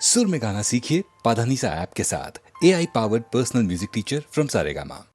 सुर में गाना सीखिए पाधानीसा ऐप के साथ। AI powered personal music teacher from Saregama.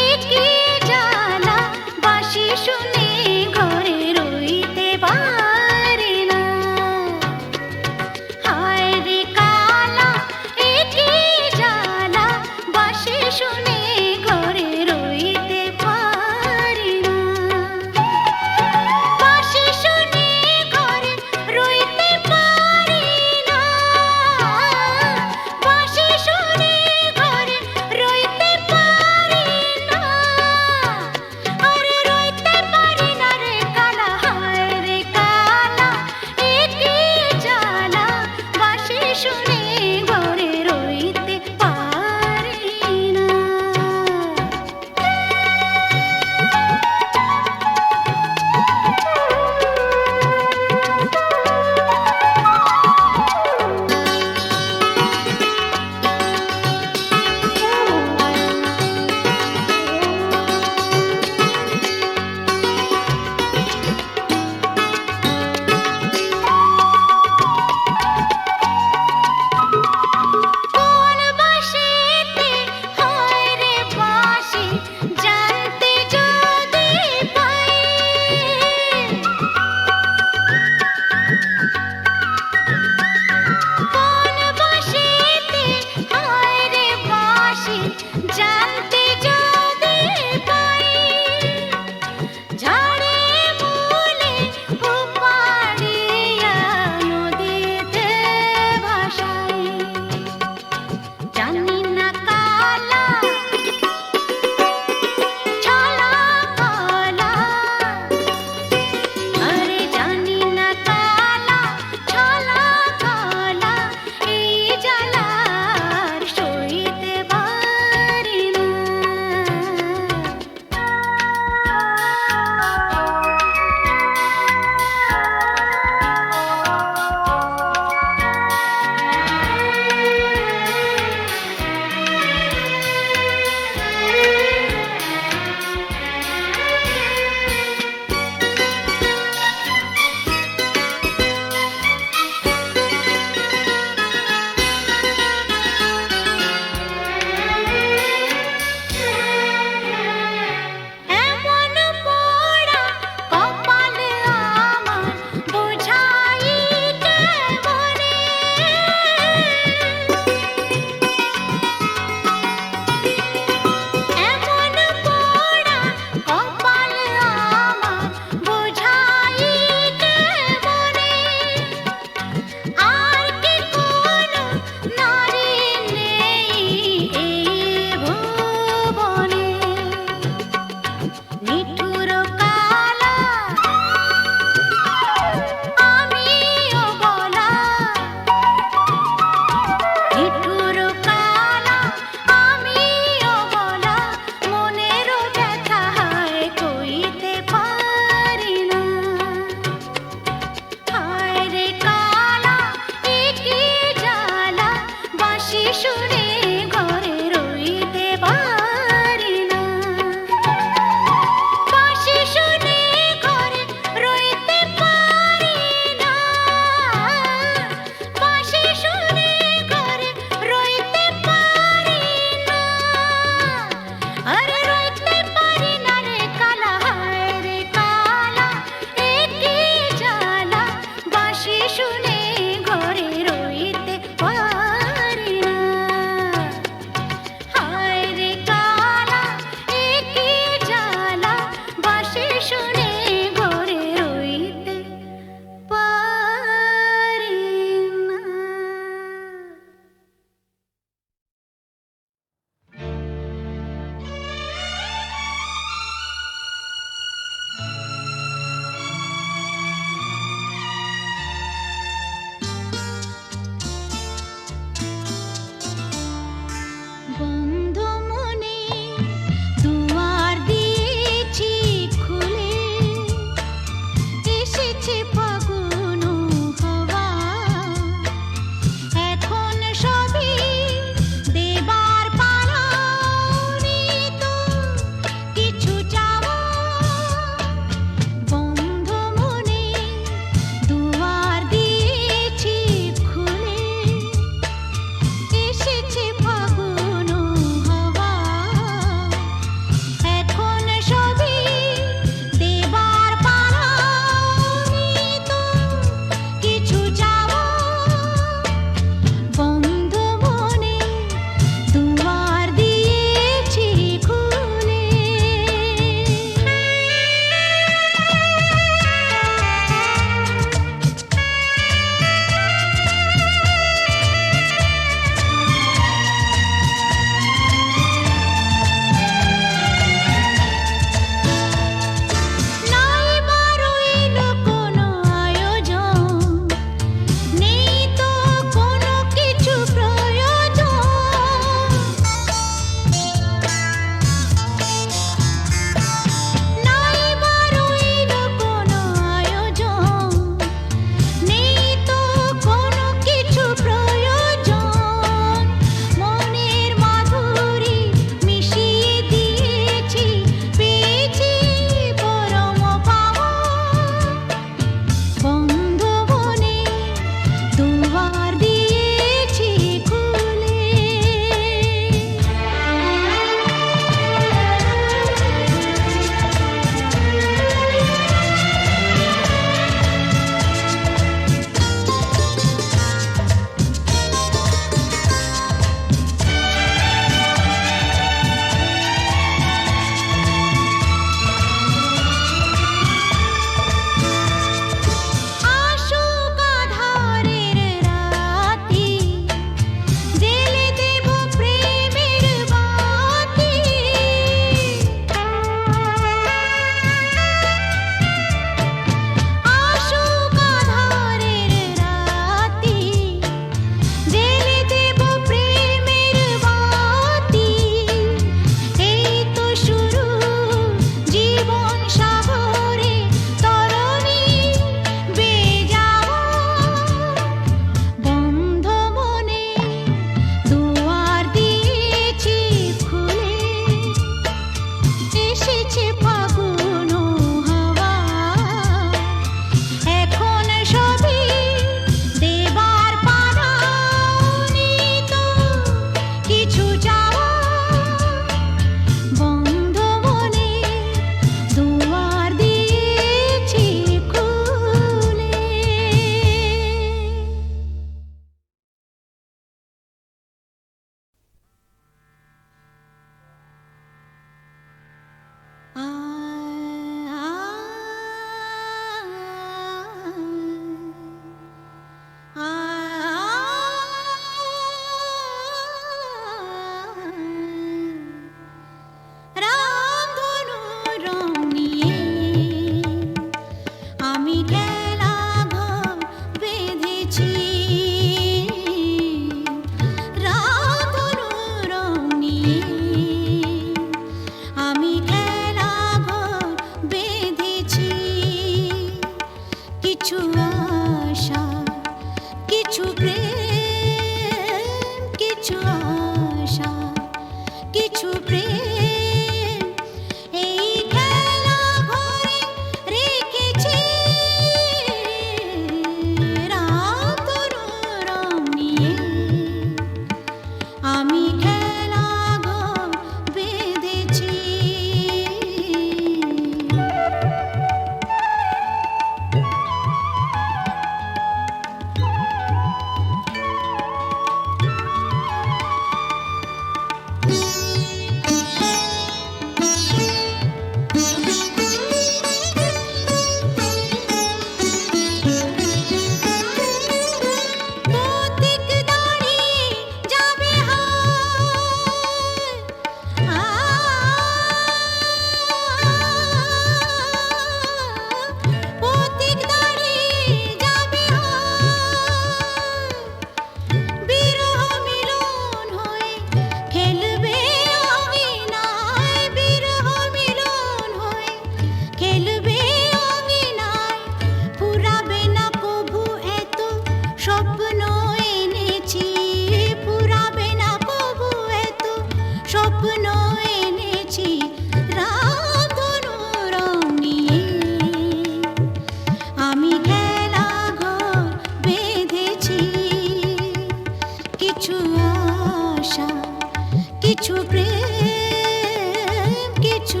কিছু প্রেম কিছু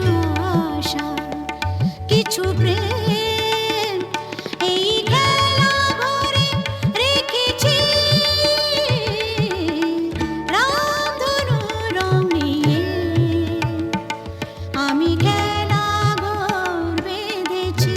আশা কিছু প্রেম এই খেলা ঘরে রেখেছি রামধনু রং নিয়ে আমি খেলা ঘর বেঁধেছি।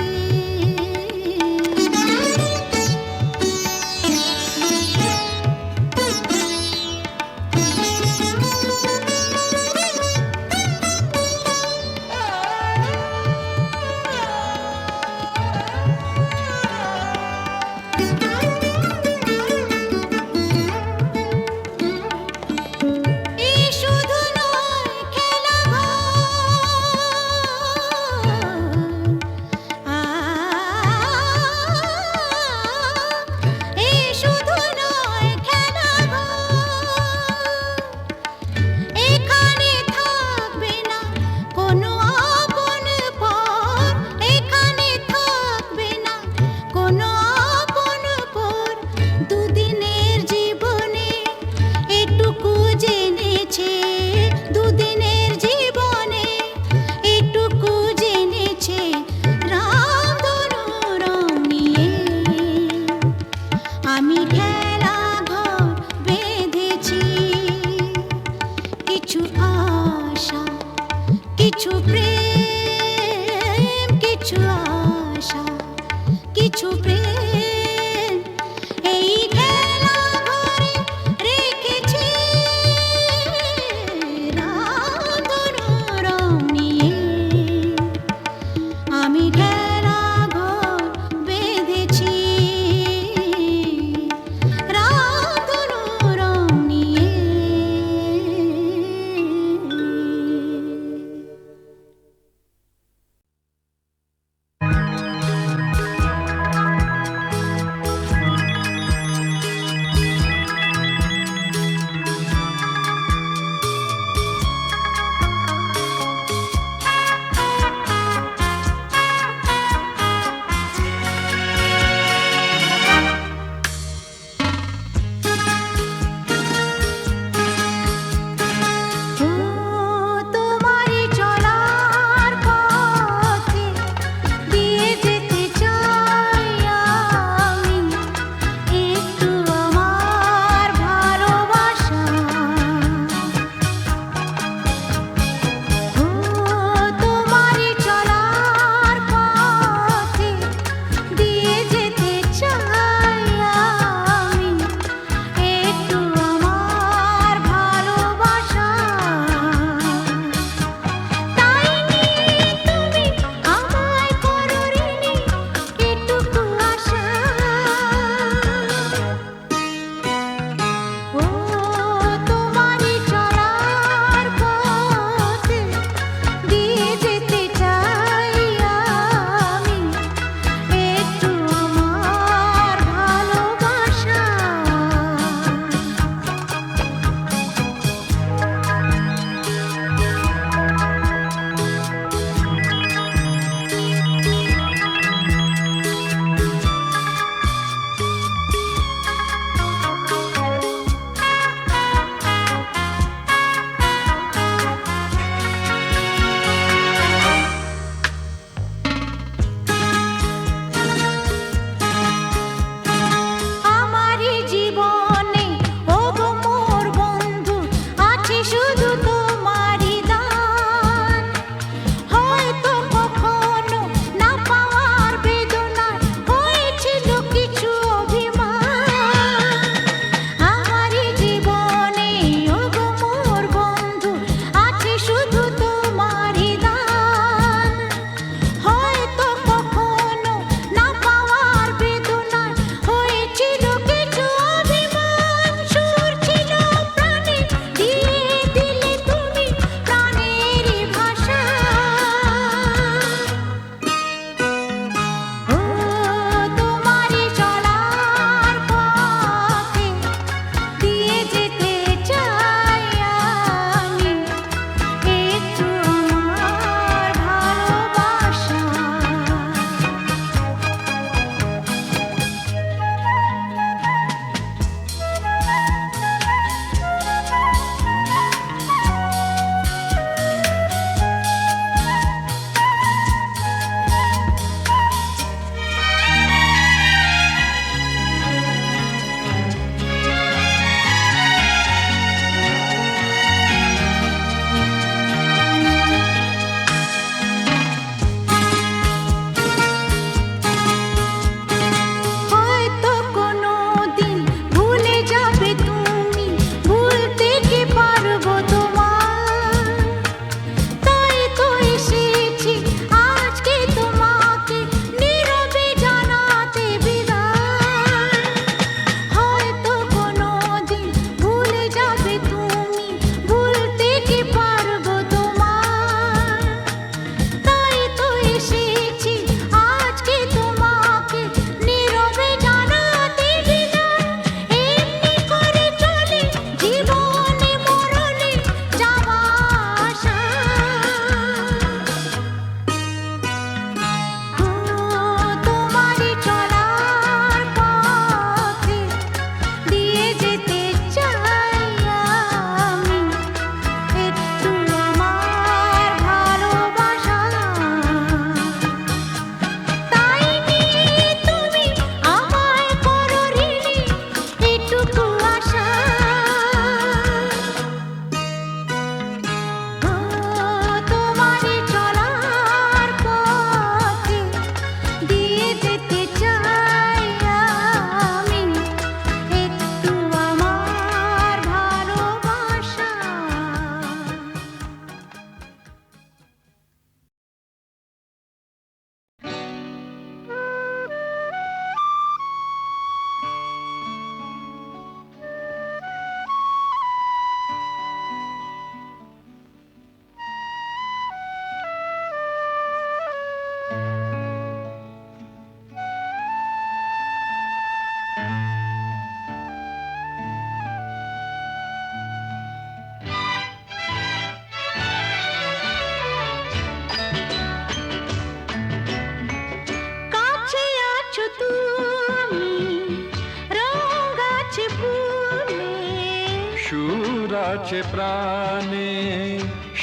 আছে প্রাণে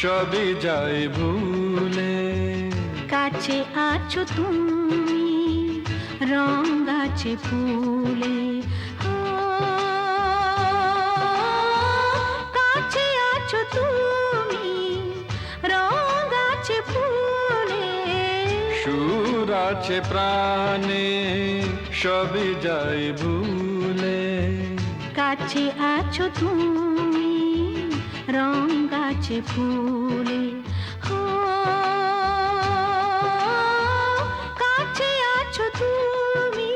সবই যায় ভুলে, কাছে আছো তুমি রং গাছে ফুলে, ও, কাছে আছো তুমি রং গাছে ফুলে, সুর আছে প্রাণে সবই যায় ভুলে, কাছে আছো তুমি রং গাছে ফুলে, ও, কাছে আছো তুমি।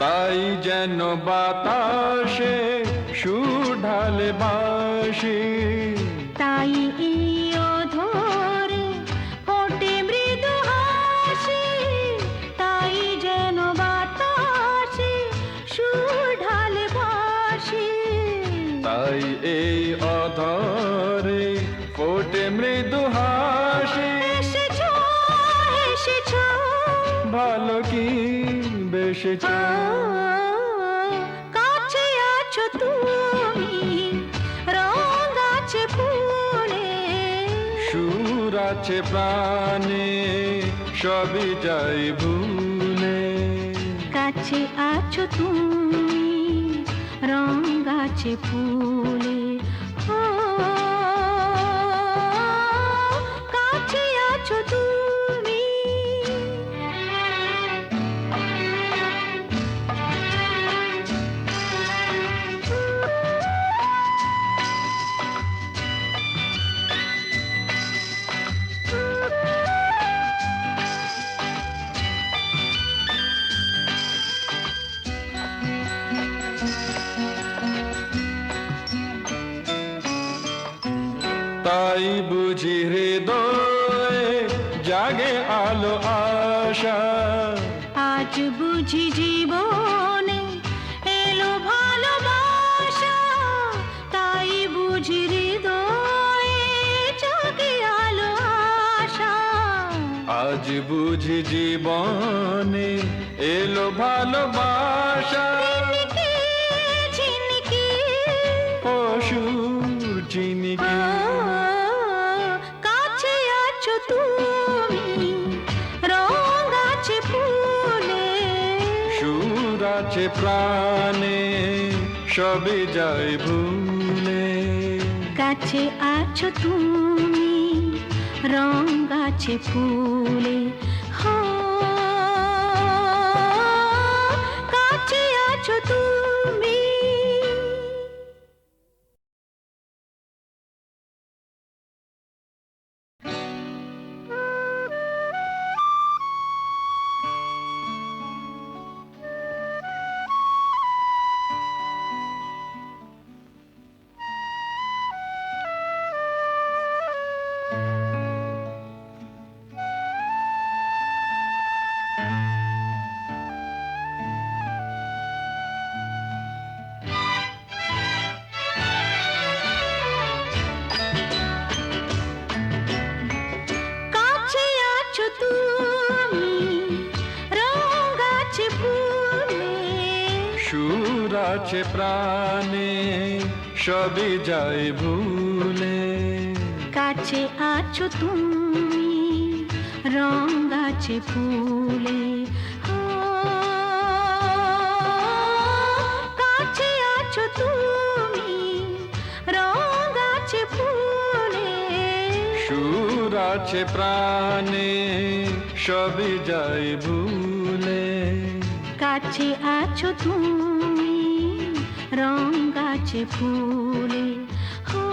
তাই যেন বাতাসে সুর ঢালে বাঁশি, তাই এই অধরে ফোটে মৃদু হাসি, তাই যেন বাতাসে সুর ঢালে বাঁশি, তাই এই অধরে ফোটে মৃদু হাসি। এসেছো এসেছো ভালো কি বেশেছ, কাছে আছো তুমি রং গাছে ফুলে, সুর আছে প্রাণে সবই যায় ভুলে, কাছে আছো তুমি রং গাছে ফুলে, ও, কাছে আছো তুমি। তাই বুঝি হৃদয়ে জাগে আলো আশা, আজ বুঝি জীবনে এলো ভালোবাসা, তাই বুঝি হৃদয়ে জাগে আলো আশা, আজ বুঝি জীবনে এলো ভালোবাসা। ঝিনিকে ঝিনিকে অসুর চিনিকে কাছে আছো তুমি রং গাছে ফুলে, সুর আছে প্রাণে সবই যায় ভুলে, কাছে আছো তুমি রং গাছে ফুলে, হো, কাছে আছো তুমি। কাছে আছো তুমি রং গাছে ফুলে, সুর আছে প্রাণে সবই যায় ভুলে, কাছে আছো তুমি রং গাছে ফুলে, ও, কাছে আছো তুমি রং গাছে ফুলে, সুর আছে প্রাণে সবই যায় ভুলে, কাছে আছো তুমি রং গাছে ফুলে, ও,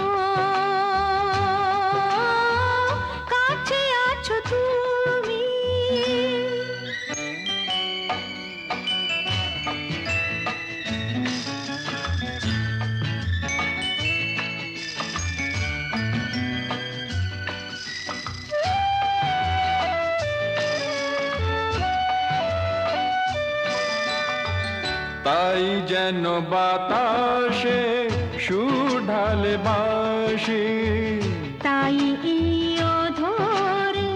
কাছে আছো তুমি। তাই যেন বাতাসে সুর ঢালে বাঁশি, তাই এই অধরে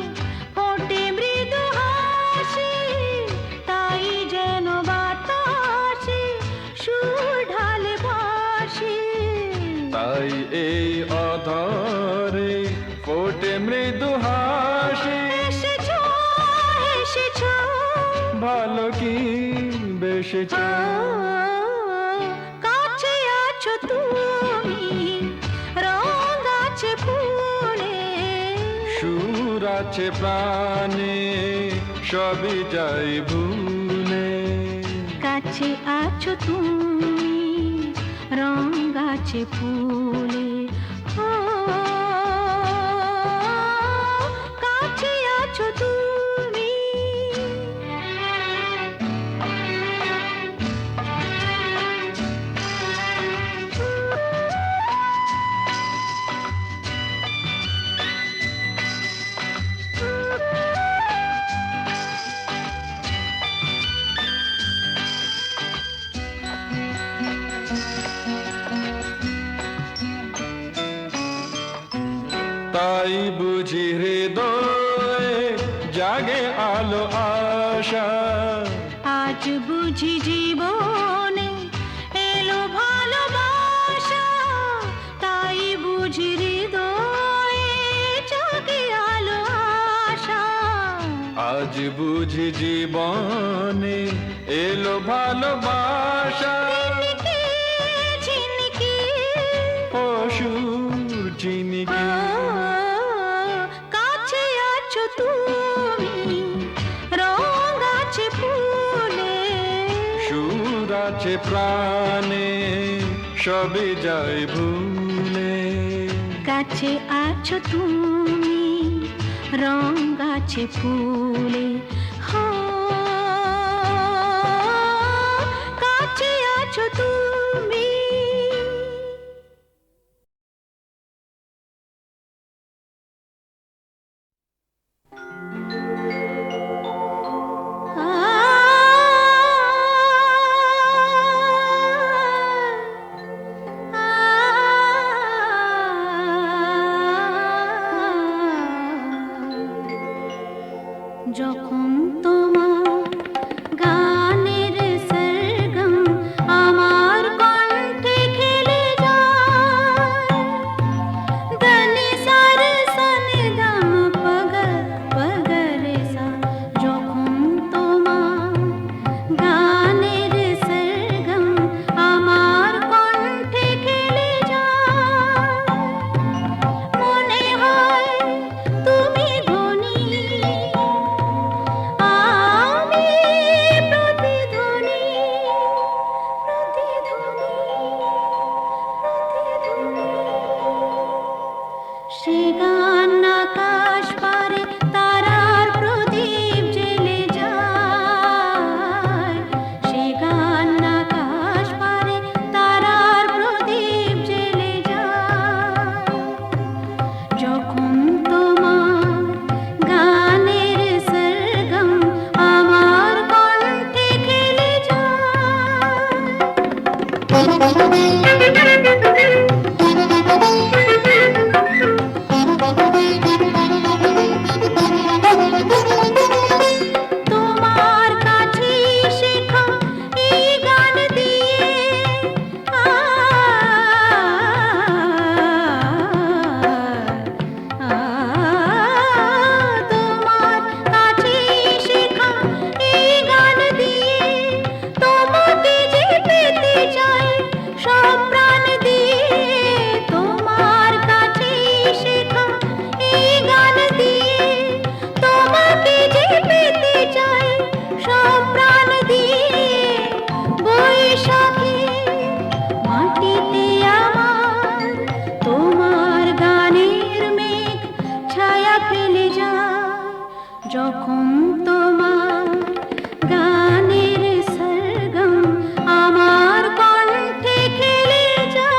ফোটে মৃদু হাসি, তাই যেন বাতাসে সুর ঢালে বাঁশি। তাই এই অধরে ফোটে মৃদু হাসি। এসেছো এসেছো ভালো কি বেসেছ, কাছে আছো তুমি, রং আছে ফুলে, সুর আছে প্রাণে সবই যাই ভুলে। কাছে আছো তুমি, রং আছে ফুলে, ও কাছে আছো তুমি। তাই বুঝি হৃদয়ে জাগে আলো আশা, আজ বুঝি জীবনে এলো ভালোবাসা, তাই বুঝি হৃদয়ে জাগে আলো আশা। আজ বুঝি জীবনে এলো ভালোবাসা। ঝিনকে ঝিনকে অসুর চিনিকে কাছে আছো তুমি, রং আছে ফুলে, সুর আছে প্রাণে সবই যাই ভুলে। কাছে আছো তুমি, রং আছে ফুলে, হো কাছে আছো তুমি। যখন তোমার গানের সরগম আমার কণ্ঠে খেলে যায়, দনি সার সনি দম পগ পগ রে সা। যখন তোমার গানের সরগম আমার কণ্ঠে খেলে যায়, মনে হয় তুমি ধনী, আমি প্রতিধ্বনি, প্রতিধ্বনি, প্রতিধ্বনি। সে গান আকাশ পারে তারার প্রদীপ জ্বেলে যায়, সে গান আকাশ পারে তারার প্রদীপ জ্বেলে যায়। যখন তোমার গানের সরগম আমার কণ্ঠে খেলে তোমার কাছে শেখা এই গান দিয়ে, তোমার কাছে শেখা এই গান দিয়ে, তোমাকে যে পেতে চাই সব প্রাণ দিয়ে। তোমার কাছে শেখা এই গান দিয়ে, তোমাকে যে পেতে চাই সব প্রাণ দিয়ে। বৈশাখী মাটিতে আমার তোমার গানের মেঘ ছায়া ফেলে যায়, যখন তোমার গানের সরগম আমার কণ্ঠে খেলে যায়।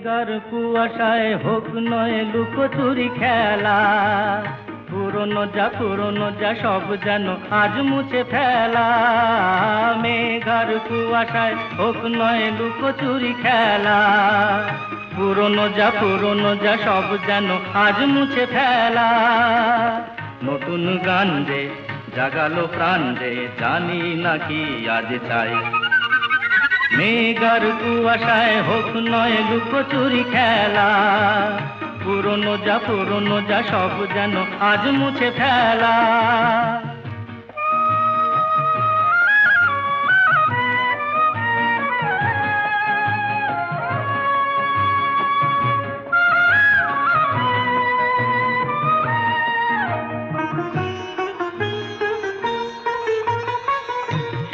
মেঘার কুয়াশায় হোক নয় লুকোচুরি খেলা, পুরনো যা সব যেন আজ মুছে ফেলা। মেঘার কুয়াশায় হোক নয় লুকোচুরি খেলা, পুরনো যা সব যেন আজ মুছে ফেলা। নতুন গান যে জাগালো প্রাণ যে জানি নাকি আজ চাই। মেঘার কুয়াশায় হোক নয় লুকোচুরি খেলা, পুরনো যা সব যেন আজ মুছে ফেলা।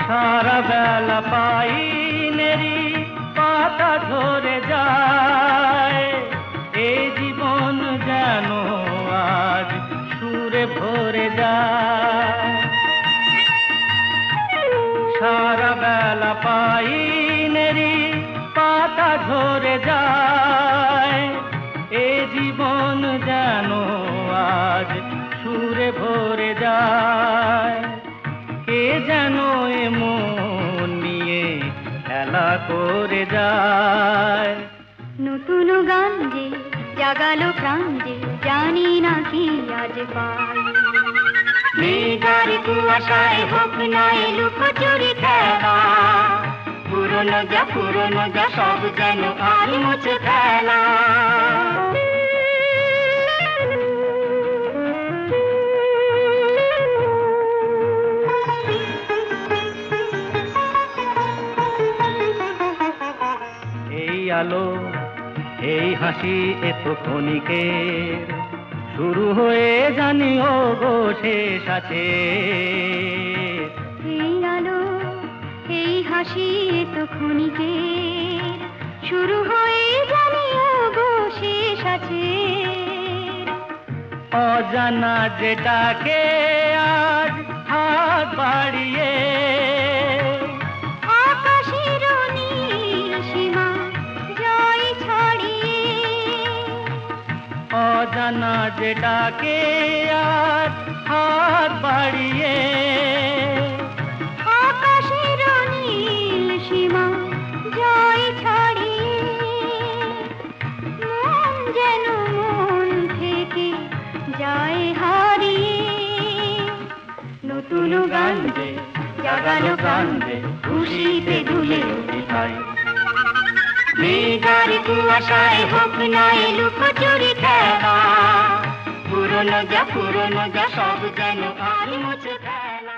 সারা বেলা পাইনেরি পাতা ঝরে যায়, এই জীবন যেন আজ সুরে ভরে যায়। সারা বেলা পাইনেরি পাতা ঝরে যায়, এই জীবন যেন আজ সুরে ভরে যায়। কে যেন এমন নিয়ে খেলা করে যায়। নতুন গান যে জাগালো প্রাণ যে জানি না কি আজ পাই। মেঘার কুয়াশায় হোক নয় লুকোচুরি খেলা, পুরনো যা সব যেন আজ মুছে ফেলা। আলো এই হাসি এত ক্ষণিকের, শুরু হয়ে জানি ও গো শেষ আছে। এই আলো এই হাসি এত ক্ষণিকের, শুরু হয়ে জানি ও গো শেষ আছে। অজানা যেটাকে আজ হাত বাড়িয়ে আকাশের নীল সীমা জয় ছড়িয়ে, অজানা যেটাকে আজ হাত বাড়িয়ে আকাশের নীল সীমা জয় ছড়িয়ে, মন যেন মন থেকে যায় হারিয়ে। নতুন গান যে জাগালো গান যে খুশিতে দুলে উঠায়। মেঘার কুয়াশায় হোক নয় লুকোচুরি খেলা, পুরনো যা সব যেন আজ মুছে ফেলা।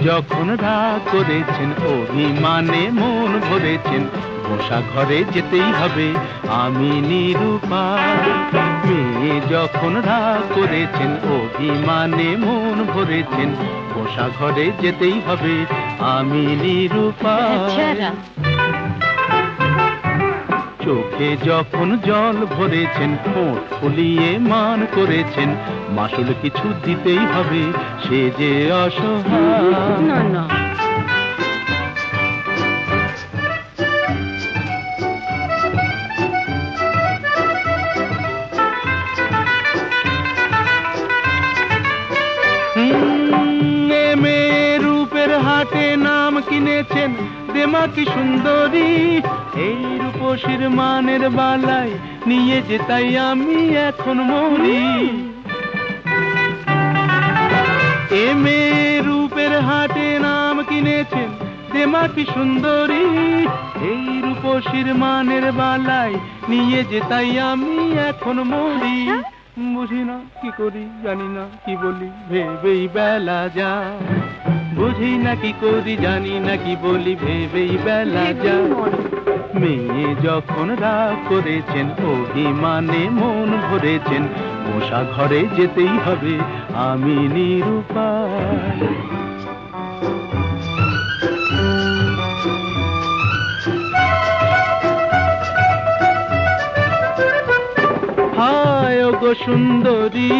যখন রাগ করেছেন অভিমানে মন ভরেছেন, বসা ঘরে যেতেই হবে আমি নিরুপায়। মেয়ে যখন রাগ করেছেন অভিমানে মন ভরেছেন, বসা ঘরে যেতেই হবে আমি নিরুপায়। চোখে যখন জল ভরেছেন, ঠোঁট ফুলিয়ে মান করেছেন, মাসুল কিছু দিতেই হবে সে যে অসহায়। না না মেয়ের রূপের হাটে নাম কিনেছেন দেমা কি সুন্দরী, এই রূপসীর মানের বালায় নিয়ে যে তাই আমি এখন মরি। এ মেয়ের রূপের হাটে নাম কিনেছেন দেমা কি সুন্দরী, এই রূপসীর মানের বালায় নিয়ে যে তাই আমি এখন মরি। বুঝি না কি করি জানি না কি বলি, ভেবেই বেলা যায় বুঝি না কি করি জানি না কি বলি ভেবেই বেলা যায়। মেয়ে যখন রাগ করেছেন অভিমানে মন ভরেছেন, মশা ঘরে যেতেই হবে আমি নিরুপায়। হায় ওগো সুন্দরী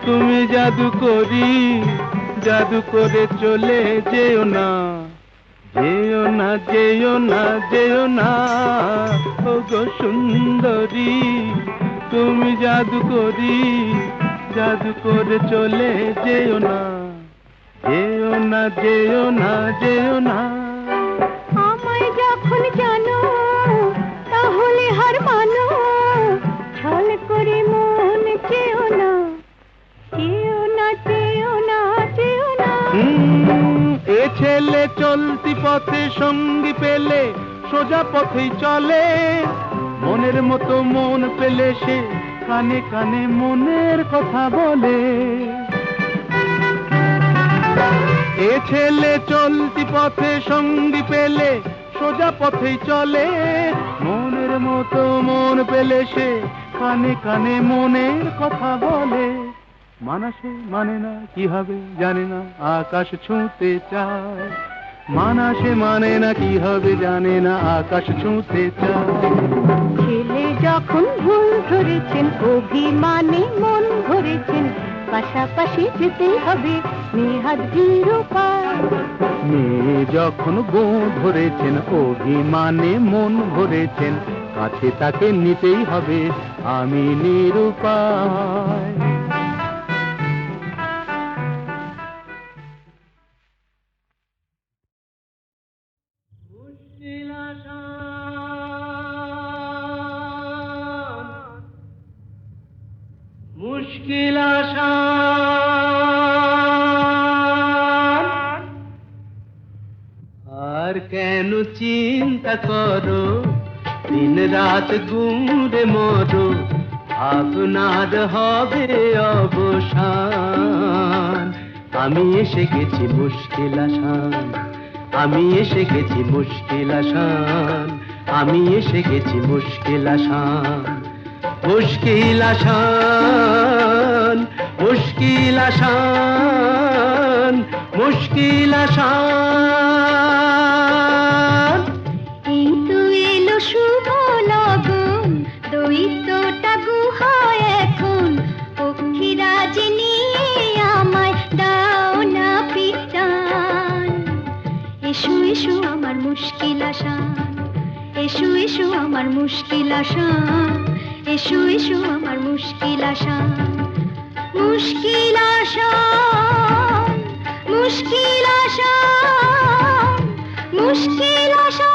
তুমি জাদু করি, জাদু করে চলে যেও না, যেও না যেও না যেও না। ওগো সুন্দরী তুমি জাদু করি, জাদু করে চলে যেও না, যেও না যেও না যেও না। আমায় যখন জানো তাহলে হার মানো, ছল করে মন চেও না, চেও না চেও না চেও না। এ ছেলে চলতি পথে সঙ্গী পেলে সোজা পথেই চলে, মনের মতো মন পেলে সে কানে কানে মনের কথা বলে। এ ছেলে চলতি পথে সঙ্গী পেলে সোজা পথেই চলে, মনের মতো মন পেলে সে কানে কানে মনের কথা বলে। মানা সে মানে না কি হবে জানে না আকাশ ছুঁতে চায়, মানা সে মানে না কি হবে জানে না আকাশ ছুঁতে চায়। ছেলে যখন ভুল ধরেছেন অভিমানে মন ভরেছেন, পাশাপাশি যেতেই হবে নেহাত নিরুপায়। মেয়ে যখন বউ ধরেছেন অভিমানে মন ভরেছেন, কাছে তাকে নিতেই হবে আমি নিরুপায়। মুশকিল আসান, আর কেন চিন্তা করো দিন রাত ঘুরে মরো, আপনার হবে অবসান। আমি এসে গেছি মুশকিল আসান, আমি এসে গেছি মুশকিল আসান, আমি এসে গেছি মুশকিল আসান। মুশকিল আসান, মুশকিল আসান, মুশকিল আসান। এই তো এলো শুভ লগন, দৈত্যটা গুহায় এখন, পক্ষীরাজ নিয়ে আমায় দাও না পিটান। এসো এসো আমার মুশকিল আসান, এসো এসো আমার মুশকিল আসান, এসো এসো আমার মুশকিল আসান। মুশকিল আসান, মুশকিল আসান, মুশকিল আসান।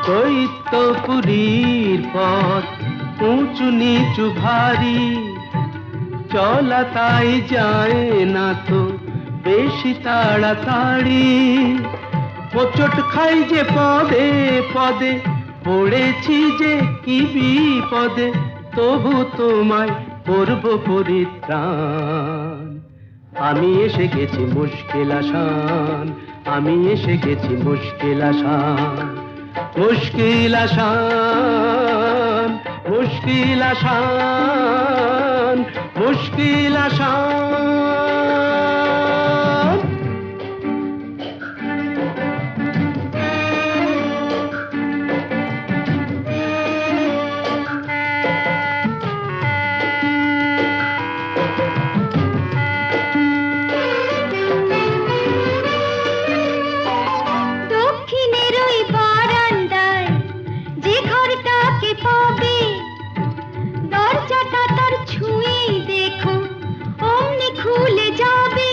দৈত্যপুরীর পথ উঁচু নিচু ভারী, চলা তাই যায় না তো বেশি তাড়াতাড়ি। হোঁচট খাই যে পদে পদে, পড়েছি যে কি বিপদে, তবু তোমায় করব পরিত্রাণ। আমি এসে গেছি মুশকিল আসান, আমি এসে গেছি মুশকিল আসান। মুশকিল আসান, মুশকিল আসান, মুশকিল আসান। দক্ষিণের ওই বারান্দায় যে ঘরটাকে পাবে, দরজাটা তার ছুঁয়েই দেখো অমনি খুলে যাবে।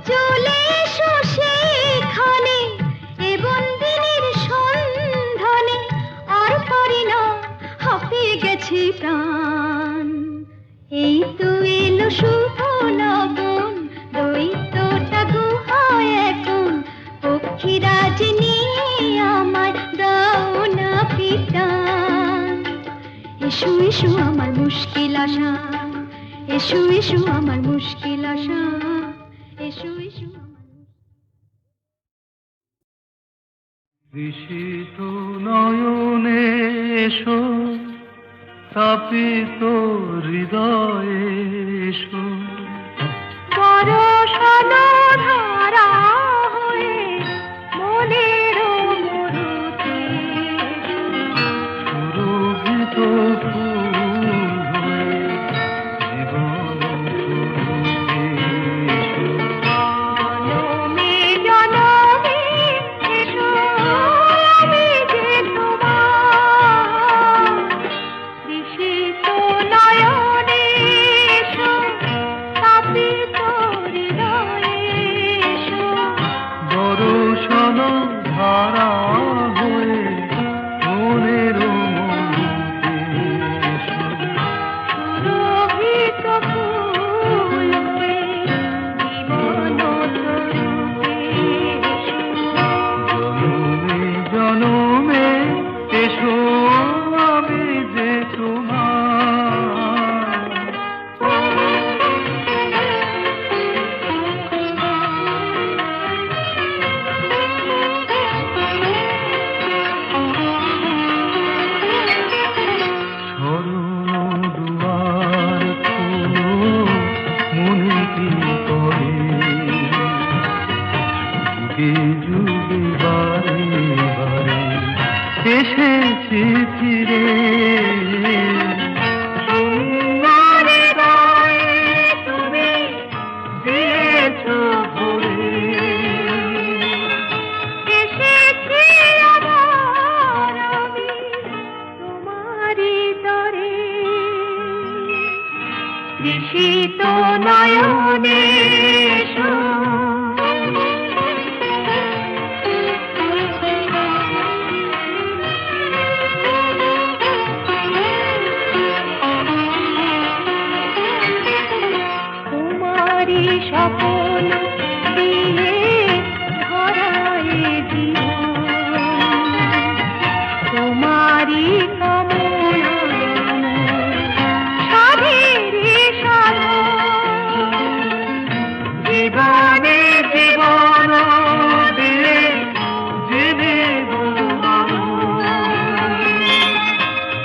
চলে এসো সেখানে এ বন্দিনীর সন্ধানে, আর পারি না হাঁপিয়ে গেছি প্রাণ। এই তো এলো শুভ লগন, দৈত্যটা গুহায় এখন, পক্ষীরাজ নিয়ে আমায় দাও এসো এসো আমার মুশকিল আশা, এসো এসো আমার মুশকিল আশা, এসো এসো আমার বিশিত নয়নে এসো, তাপিত হৃদয়ে এসো, বরষণ ধারা হয়ে মনের মরুতে সুরভিত ফুল হয়ে জীবন শুরুতে এসো। জনমে জনমে এসো, আমি যে তোমার বিশিত নয়নে এসো, তাপিত হৃদয়ে এসো, বরষণ ধারা হয়ে মনের মরুতে এসো। সুরভিত ফুল হয়ে জীবন তরুতে এসো। জনমে জনমে এসো, আমি যে তোমার শরণ দুয়ার খোলো, মনে কি করে যুগে যুগে বারে বারে এসেছি ফিরে। সুন্দর হৃদয়ে তুমি দিয়েছো ভরে, এসেছি আবার আমি তোমারই তরে। বিশিত নয়নে এসো, তোমারই স্বপন দিয়ে ভরায় জীবন, তোমারই কামনা সাধেরে সাধন। জীবনে জীবন দিয়ে জেনে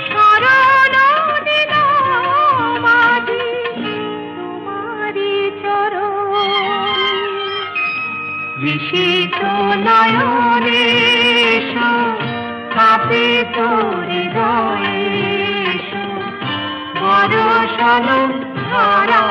শরণ নিলাম আজি তোমারই চরণ। বিশিত নয়নে এসো, তাপিত হৃদয়ে এসো, বরষণ ধারা